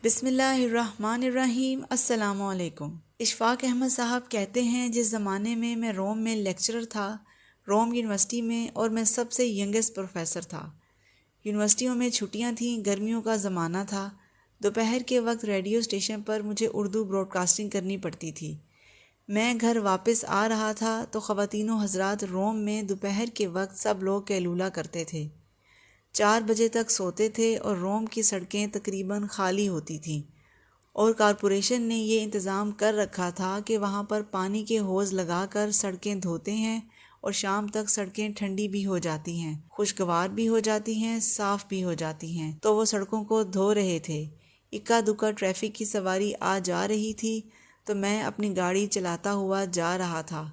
بسم اللہ الرحمن الرحیم۔ السلام علیکم۔ اشفاق احمد صاحب کہتے ہیں جس زمانے میں روم میں لیکچرر تھا، روم یونیورسٹی میں، اور میں سب سے ینگسٹ پروفیسر تھا۔ یونیورسٹیوں میں چھٹیاں تھیں، گرمیوں کا زمانہ تھا۔ دوپہر کے وقت ریڈیو اسٹیشن پر مجھے اردو براڈ کاسٹنگ کرنی پڑتی تھی۔ میں گھر واپس آ رہا تھا تو خواتین و حضرات روم میں دوپہر کے وقت سب لوگ قیلولہ کرتے تھے، 4 بجے تک سوتے تھے اور روم کی سڑکیں تقریباً خالی ہوتی تھیں، اور کارپوریشن نے یہ انتظام کر رکھا تھا کہ وہاں پر پانی کے حوض لگا کر سڑکیں دھوتے ہیں، اور شام تک سڑکیں ٹھنڈی بھی ہو جاتی ہیں، خوشگوار بھی ہو جاتی ہیں، صاف بھی ہو جاتی ہیں۔ تو وہ سڑکوں کو دھو رہے تھے۔ اکا دکا ٹریفک کی سواری آ جا رہی تھی تو میں اپنی گاڑی چلاتا ہوا جا رہا تھا۔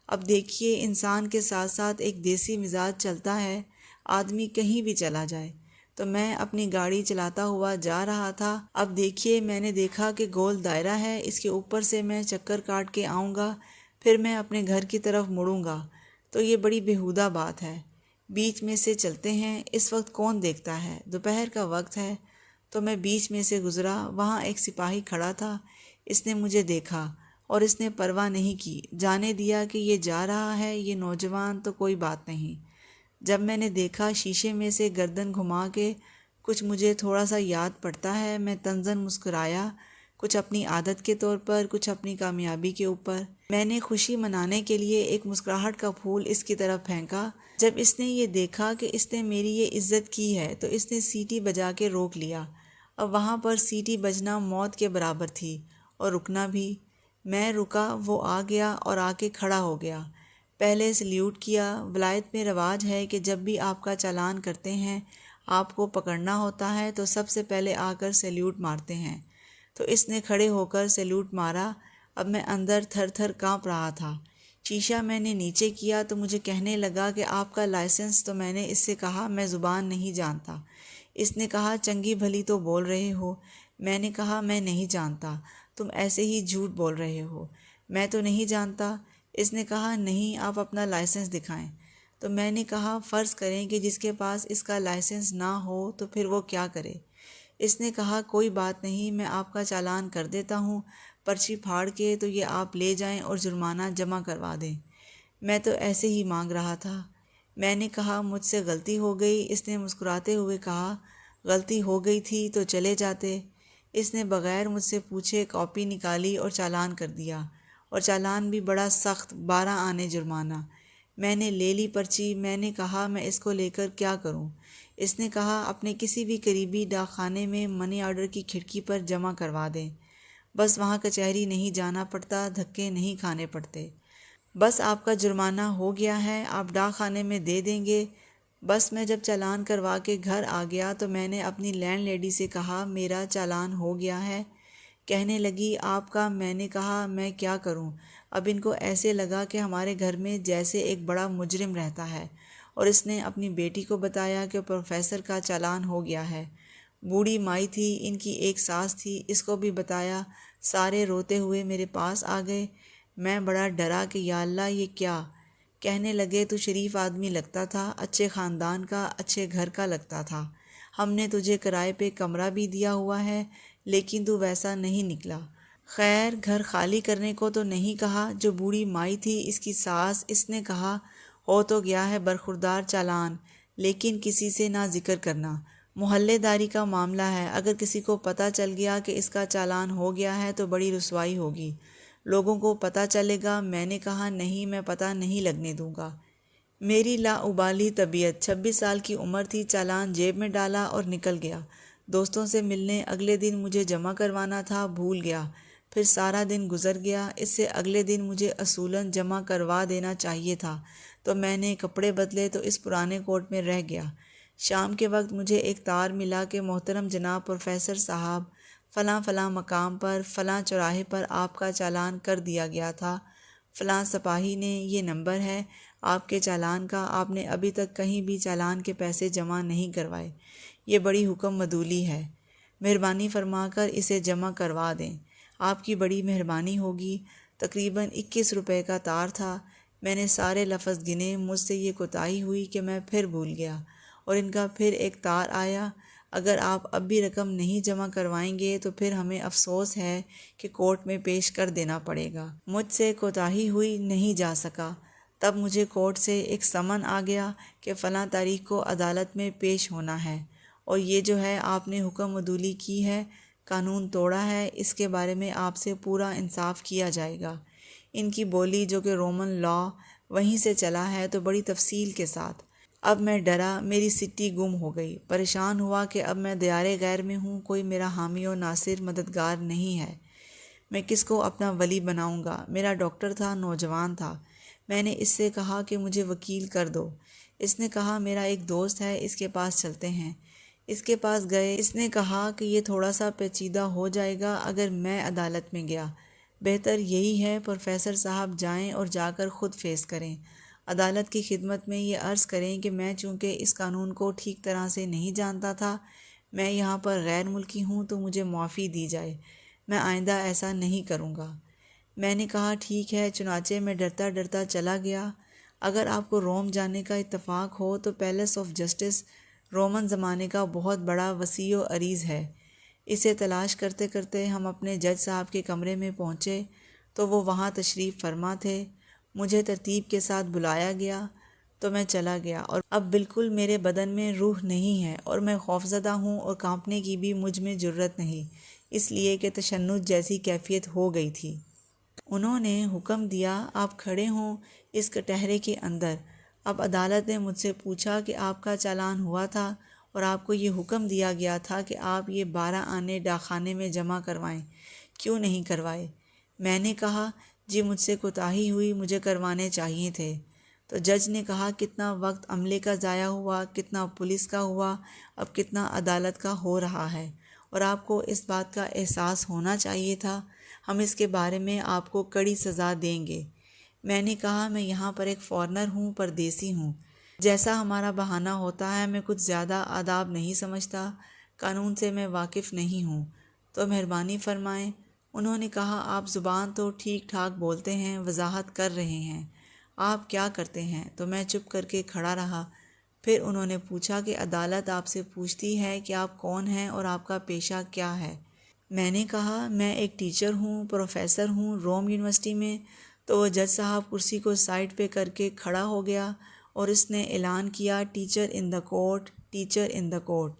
اب دیکھیے، انسان کے ساتھ ساتھ ایک دیسی مزاج چلتا ہے، آدمی کہیں بھی چلا جائے۔ تو میں اپنی گاڑی چلاتا ہوا جا رہا تھا۔ اب دیکھیے، میں نے دیکھا کہ گول دائرہ ہے، اس کے اوپر سے میں چکر کاٹ کے آؤں گا، پھر میں اپنے گھر کی طرف مڑوں گا، تو یہ بڑی بیہودہ بات ہے۔ بیچ میں سے چلتے ہیں، اس وقت کون دیکھتا ہے، دوپہر کا وقت ہے۔ تو میں بیچ میں سے گزرا، وہاں ایک سپاہی کھڑا تھا، اس نے مجھے دیکھا اور اس نے پرواہ نہیں کی، جانے دیا کہ یہ جا رہا ہے، یہ نوجوان تو کوئی بات نہیں۔ جب میں نے دیکھا شیشے میں سے گردن گھما کے کچھ مجھے تھوڑا سا یاد پڑتا ہے، میں طنزاً مسکرایا، کچھ اپنی عادت کے طور پر، کچھ اپنی کامیابی کے اوپر۔ میں نے خوشی منانے کے لیے ایک مسکراہٹ کا پھول اس کی طرف پھینکا۔ جب اس نے یہ دیکھا کہ اس نے میری یہ عزت کی ہے تو اس نے سیٹی بجا کے روک لیا۔ اب وہاں پر سیٹی بجنا موت کے برابر تھی، اور رکنا بھی۔ میں رکا، وہ آ گیا اور آ کے کھڑا ہو گیا۔ پہلے سلیوٹ کیا۔ ولایت میں رواج ہے کہ جب بھی آپ کا چالان کرتے ہیں، آپ کو پکڑنا ہوتا ہے تو سب سے پہلے آ کر سیلیوٹ مارتے ہیں۔ تو اس نے کھڑے ہو کر سیلیوٹ مارا۔ اب میں اندر تھر تھر کانپ رہا تھا۔ شیشہ میں نے نیچے کیا تو مجھے کہنے لگا کہ آپ کا لائسنس؟ تو میں نے اس سے کہا میں زبان نہیں جانتا۔ اس نے کہا چنگی بھلی تو بول رہے ہو۔ میں نے کہا میں نہیں جانتا، تم ایسے ہی جھوٹ بول رہے ہو، میں تو نہیں جانتا۔ اس نے کہا نہیں، آپ اپنا لائسنس دکھائیں۔ تو میں نے کہا فرض کریں کہ جس کے پاس اس کا لائسنس نہ ہو تو پھر وہ کیا کرے؟ اس نے کہا کوئی بات نہیں، میں آپ کا چالان کر دیتا ہوں، پرچی پھاڑ کے، تو یہ آپ لے جائیں اور جرمانہ جمع کروا دیں۔ میں تو ایسے ہی مانگ رہا تھا۔ میں نے کہا مجھ سے غلطی ہو گئی۔ اس نے مسکراتے ہوئے کہا غلطی ہو گئی تھی تو چلے جاتے۔ اس نے بغیر مجھ سے پوچھے کاپی نکالی اور چالان کر دیا، اور چالان بھی بڑا سخت، 12 آنے جرمانہ۔ میں نے لے لی پرچی۔ میں نے کہا میں اس کو لے کر کیا کروں؟ اس نے کہا اپنے کسی بھی قریبی ڈاک خانے میں منی آرڈر کی کھڑکی پر جمع کروا دیں، بس وہاں کچہری نہیں جانا پڑتا، دھکے نہیں کھانے پڑتے، بس آپ کا جرمانہ ہو گیا ہے، آپ ڈاک خانے میں دے دیں گے۔ بس میں جب چالان کروا کے گھر آ گیا تو میں نے اپنی لینڈ لیڈی سے کہا میرا چالان ہو گیا ہے۔ کہنے لگی آپ کا؟ میں نے کہا میں کیا کروں؟ اب ان کو ایسے لگا کہ ہمارے گھر میں جیسے ایک بڑا مجرم رہتا ہے، اور اس نے اپنی بیٹی کو بتایا کہ پروفیسر کا چالان ہو گیا ہے۔ بوڑھی مائی تھی، ان کی ایک ساس تھی، اس کو بھی بتایا۔ سارے روتے ہوئے میرے پاس آ گئے۔ میں بڑا ڈرا کہ یا اللہ یہ کیا؟ کہنے لگے تو شریف آدمی لگتا تھا، اچھے خاندان کا، اچھے گھر کا لگتا تھا، ہم نے تجھے کرائے پہ کمرہ بھی دیا ہوا ہے، لیکن تو ویسا نہیں نکلا۔ خیر، گھر خالی کرنے کو تو نہیں کہا۔ جو بوڑھی مائی تھی، اس کی ساس، اس نے کہا ہو تو گیا ہے برخوردار چالان، لیکن کسی سے نہ ذکر کرنا، محلے داری کا معاملہ ہے، اگر کسی کو پتہ چل گیا کہ اس کا چالان ہو گیا ہے تو بڑی رسوائی ہوگی، لوگوں کو پتہ چلے گا۔ میں نے کہا نہیں، میں پتہ نہیں لگنے دوں گا۔ میری لاابالی طبیعت، 26 سال کی عمر تھی، چالان جیب میں ڈالا اور نکل گیا۔ دوستوں سے ملنے اگلے دن مجھے جمع کروانا تھا، بھول گیا۔ پھر سارا دن گزر گیا، اس سے اگلے دن مجھے اصولاً جمع کروا دینا چاہیے تھا، تو میں نے کپڑے بدلے تو اس پرانے کوٹ میں رہ گیا۔ شام کے وقت مجھے ایک تار ملا کہ محترم جناب پروفیسر صاحب، فلاں فلاں مقام پر فلاں چوراہے پر آپ کا چالان کر دیا گیا تھا، فلاں سپاہی نے، یہ نمبر ہے آپ کے چالان کا، آپ نے ابھی تک کہیں بھی چالان کے پیسے جمع نہیں کروائے، یہ بڑی حکم مدولی ہے، مہربانی فرما کر اسے جمع کروا دیں، آپ کی بڑی مہربانی ہوگی۔ تقریباً 21 روپے کا تار تھا۔ میں نے سارے لفظ گنے، مجھ سے یہ کوتاہی ہوئی کہ میں پھر بھول گیا، اور ان کا پھر ایک تار آیا۔ اگر آپ اب بھی رقم نہیں جمع کروائیں گے تو پھر ہمیں افسوس ہے کہ کورٹ میں پیش کر دینا پڑے گا۔ مجھ سے کوتاہی ہوئی، نہیں جا سکا۔ تب مجھے کورٹ سے ایک سمن آ گیا کہ فلاں تاریخ کو عدالت میں پیش ہونا ہے، اور یہ جو ہے آپ نے حکم عدولی کی ہے، قانون توڑا ہے، اس کے بارے میں آپ سے پورا انصاف کیا جائے گا۔ ان کی بولی جو کہ رومن لا وہیں سے چلا ہے تو بڑی تفصیل کے ساتھ۔ اب میں ڈرا، میری سٹی گم ہو گئی، پریشان ہوا کہ اب میں دیار غیر میں ہوں، کوئی میرا حامی و ناصر مددگار نہیں ہے، میں کس کو اپنا ولی بناؤں گا؟ میرا ڈاکٹر تھا، نوجوان تھا۔ میں نے اس سے کہا کہ مجھے وکیل کر دو۔ اس نے کہا میرا ایک دوست ہے، اس کے پاس چلتے ہیں۔ اس کے پاس گئے، اس نے کہا کہ یہ تھوڑا سا پیچیدہ ہو جائے گا اگر میں عدالت میں گیا، بہتر یہی ہے پروفیسر صاحب جائیں اور جا کر خود فیس کریں، عدالت کی خدمت میں یہ عرض کریں کہ میں چونکہ اس قانون کو ٹھیک طرح سے نہیں جانتا تھا، میں یہاں پر غیر ملکی ہوں تو مجھے معافی دی جائے، میں آئندہ ایسا نہیں کروں گا۔ میں نے کہا ٹھیک ہے، چنانچہ میں ڈرتا ڈرتا چلا گیا۔ اگر آپ کو روم جانے کا اتفاق ہو تو پیلس آف جسٹس رومن زمانے کا بہت بڑا وسیع و عریض ہے۔ اسے تلاش کرتے کرتے ہم اپنے جج صاحب کے کمرے میں پہنچے تو وہ وہاں تشریف فرما تھے۔ مجھے ترتیب کے ساتھ بلایا گیا تو میں چلا گیا، اور اب بالکل میرے بدن میں روح نہیں ہے اور میں خوفزدہ ہوں، اور کانپنے کی بھی مجھ میں جرأت نہیں، اس لیے کہ تشنج جیسی کیفیت ہو گئی تھی۔ انہوں نے حکم دیا آپ کھڑے ہوں اس کٹہرے کے اندر۔ اب عدالت نے مجھ سے پوچھا کہ آپ کا چالان ہوا تھا اور آپ کو یہ حکم دیا گیا تھا کہ آپ یہ 12 آنے ڈاکخانے میں جمع کروائیں، کیوں نہیں کروائے؟ میں نے کہا جی مجھ سے کوتاہی ہوئی، مجھے کروانے چاہیے تھے۔ تو جج نے کہا کتنا وقت عملے کا ضائع ہوا، کتنا پولیس کا ہوا، اب کتنا عدالت کا ہو رہا ہے، اور آپ کو اس بات کا احساس ہونا چاہیے تھا، ہم اس کے بارے میں آپ کو کڑی سزا دیں گے۔ میں نے کہا میں یہاں پر ایک فارنر ہوں، پردیسی ہوں، جیسا ہمارا بہانہ ہوتا ہے، میں کچھ زیادہ آداب نہیں سمجھتا، قانون سے میں واقف نہیں ہوں، تو مہربانی فرمائیں۔ انہوں نے کہا آپ زبان تو ٹھیک ٹھاک بولتے ہیں، وضاحت کر رہے ہیں، آپ کیا کرتے ہیں؟ تو میں چپ کر کے کھڑا رہا۔ پھر انہوں نے پوچھا کہ عدالت آپ سے پوچھتی ہے کہ آپ کون ہیں اور آپ کا پیشہ کیا ہے؟ میں نے کہا میں ایک ٹیچر ہوں، پروفیسر ہوں روم یونیورسٹی میں۔ تو وہ جج صاحب کرسی کو سائڈ پہ کر کے کھڑا ہو گیا اور اس نے اعلان کیا teacher in the court, teacher in the court,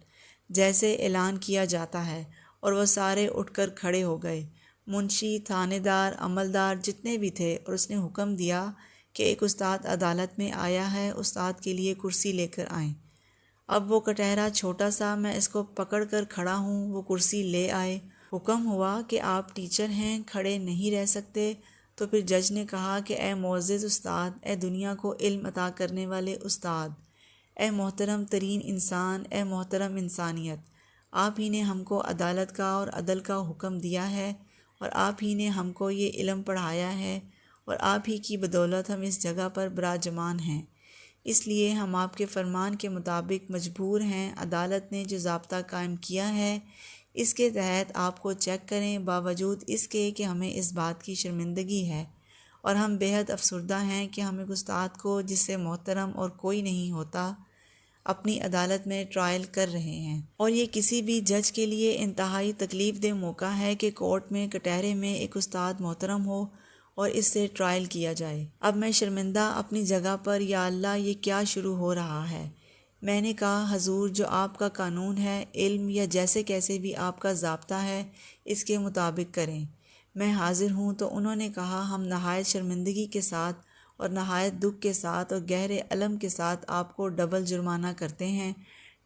جیسے اعلان کیا جاتا ہے، اور وہ سارے اٹھ کر کھڑے ہو گئے، منشی، تھانے دار، عملدار، جتنے بھی تھے، اور اس نے حکم دیا کہ ایک استاد عدالت میں آیا ہے، استاد کے لیے کرسی لے کر آئیں۔ اب وہ کٹہرا چھوٹا سا، میں اس کو پکڑ کر کھڑا ہوں، وہ کرسی لے آئے۔ حکم ہوا کہ آپ ٹیچر ہیں، کھڑے نہیں رہ سکتے۔ تو پھر جج نے کہا کہ اے معزز استاد، اے دنیا کو علم عطا کرنے والے استاد، اے محترم ترین انسان، اے محترم انسانیت، آپ ہی نے ہم کو عدالت کا اور عدل کا حکم دیا ہے، اور آپ ہی نے ہم کو یہ علم پڑھایا ہے، اور آپ ہی کی بدولت ہم اس جگہ پر براجمان ہیں، اس لیے ہم آپ کے فرمان کے مطابق مجبور ہیں عدالت نے جو ضابطہ قائم کیا ہے اس کے تحت آپ کو چیک کریں، باوجود اس کے کہ ہمیں اس بات کی شرمندگی ہے، اور ہم بے حد افسردہ ہیں کہ ہم ایک استاد کو جس سے محترم اور کوئی نہیں ہوتا اپنی عدالت میں ٹرائل کر رہے ہیں، اور یہ کسی بھی جج کے لیے انتہائی تکلیف دہ موقع ہے کہ کورٹ میں کٹہرے میں ایک استاد محترم ہو اور اس سے ٹرائل کیا جائے۔ اب میں شرمندہ اپنی جگہ پر، یا اللہ یہ کیا شروع ہو رہا ہے؟ میں نے کہا حضور جو آپ کا قانون ہے، علم یا جیسے کیسے بھی آپ کا ضابطہ ہے، اس کے مطابق کریں، میں حاضر ہوں۔ تو انہوں نے کہا ہم نہایت شرمندگی کے ساتھ اور نہایت دکھ کے ساتھ اور گہرے الم کے ساتھ آپ کو ڈبل جرمانہ کرتے ہیں،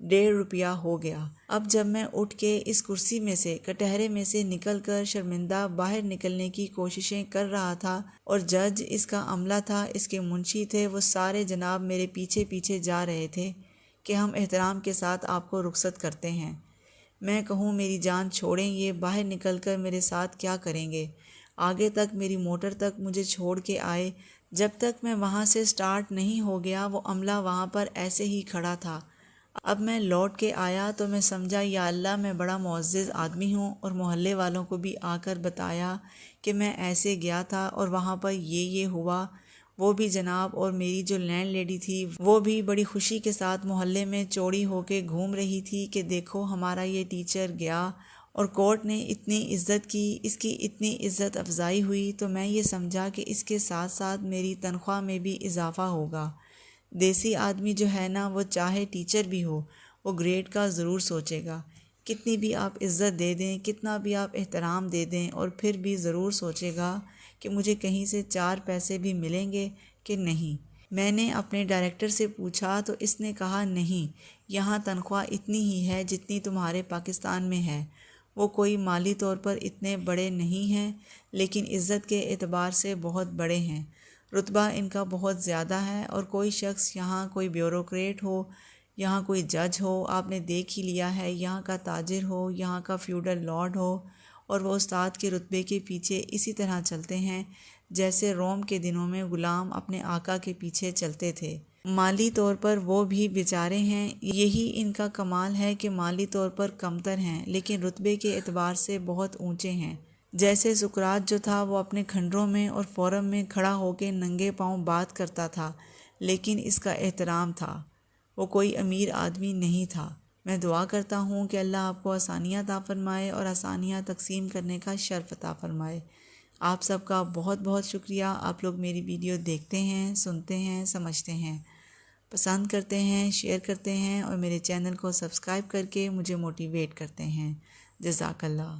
1.5 روپیہ ہو گیا۔ اب جب میں اٹھ کے اس کرسی میں سے، کٹہرے میں سے نکل کر شرمندہ باہر نکلنے کی کوششیں کر رہا تھا، اور جج، اس کا عملہ تھا، اس کے منشی تھے، وہ سارے جناب میرے پیچھے پیچھے جا رہے تھے کہ ہم احترام کے ساتھ آپ کو رخصت کرتے ہیں۔ میں کہوں میری جان چھوڑیں، یہ باہر نکل کر میرے ساتھ کیا کریں گے؟ آگے تک میری موٹر تک مجھے چھوڑ کے آئے، جب تک میں وہاں سے سٹارٹ نہیں ہو گیا وہ عملہ وہاں پر ایسے ہی کھڑا تھا۔ اب میں لوٹ کے آیا تو میں سمجھا یا اللہ میں بڑا معزز آدمی ہوں، اور محلے والوں کو بھی آ کر بتایا کہ میں ایسے گیا تھا اور وہاں پر یہ ہوا، وہ بھی جناب اور میری جو لینڈ لیڈی تھی وہ بھی بڑی خوشی کے ساتھ محلے میں چوڑی ہو کے گھوم رہی تھی کہ دیکھو ہمارا یہ ٹیچر گیا اور کورٹ نے اتنی عزت کی، اس کی اتنی عزت افزائی ہوئی، تو میں یہ سمجھا کہ اس کے ساتھ ساتھ میری تنخواہ میں بھی اضافہ ہوگا۔ دیسی آدمی جو ہے نا، وہ چاہے ٹیچر بھی ہو، وہ گریڈ کا ضرور سوچے گا۔ کتنی بھی آپ عزت دے دیں، کتنا بھی آپ احترام دے دیں، اور پھر بھی ضرور سوچے گا کہ مجھے کہیں سے 4 پیسے بھی ملیں گے کہ نہیں۔ میں نے اپنے ڈائریکٹر سے پوچھا تو اس نے کہا نہیں، یہاں تنخواہ اتنی ہی ہے جتنی تمہارے پاکستان میں ہے۔ وہ کوئی مالی طور پر اتنے بڑے نہیں ہیں لیکن عزت کے اعتبار سے بہت بڑے ہیں، رتبہ ان کا بہت زیادہ ہے، اور کوئی شخص یہاں کوئی بیوروکریٹ ہو، یہاں کوئی جج ہو، آپ نے دیکھ ہی لیا ہے، یہاں کا تاجر ہو، یہاں کا فیوڈل لارڈ ہو، اور وہ استاد کے رتبے کے پیچھے اسی طرح چلتے ہیں جیسے روم کے دنوں میں غلام اپنے آقا کے پیچھے چلتے تھے۔ مالی طور پر وہ بھی بیچارے ہیں، یہی ان کا کمال ہے کہ مالی طور پر کمتر ہیں لیکن رتبے کے اعتبار سے بہت اونچے ہیں۔ جیسے سقراط جو تھا وہ اپنے کھنڈروں میں اور فورم میں کھڑا ہو کے ننگے پاؤں بات کرتا تھا، لیکن اس کا احترام تھا، وہ کوئی امیر آدمی نہیں تھا۔ میں دعا کرتا ہوں کہ اللہ آپ کو آسانیاں عطا فرمائے اور آسانیاں تقسیم کرنے کا شرف عطا فرمائے۔ آپ سب کا بہت بہت شکریہ۔ آپ لوگ میری ویڈیو دیکھتے ہیں، سنتے ہیں، سمجھتے ہیں، پسند کرتے ہیں، شیئر کرتے ہیں، اور میرے چینل کو سبسکرائب کر کے مجھے موٹیویٹ کرتے ہیں۔ جزاک اللہ۔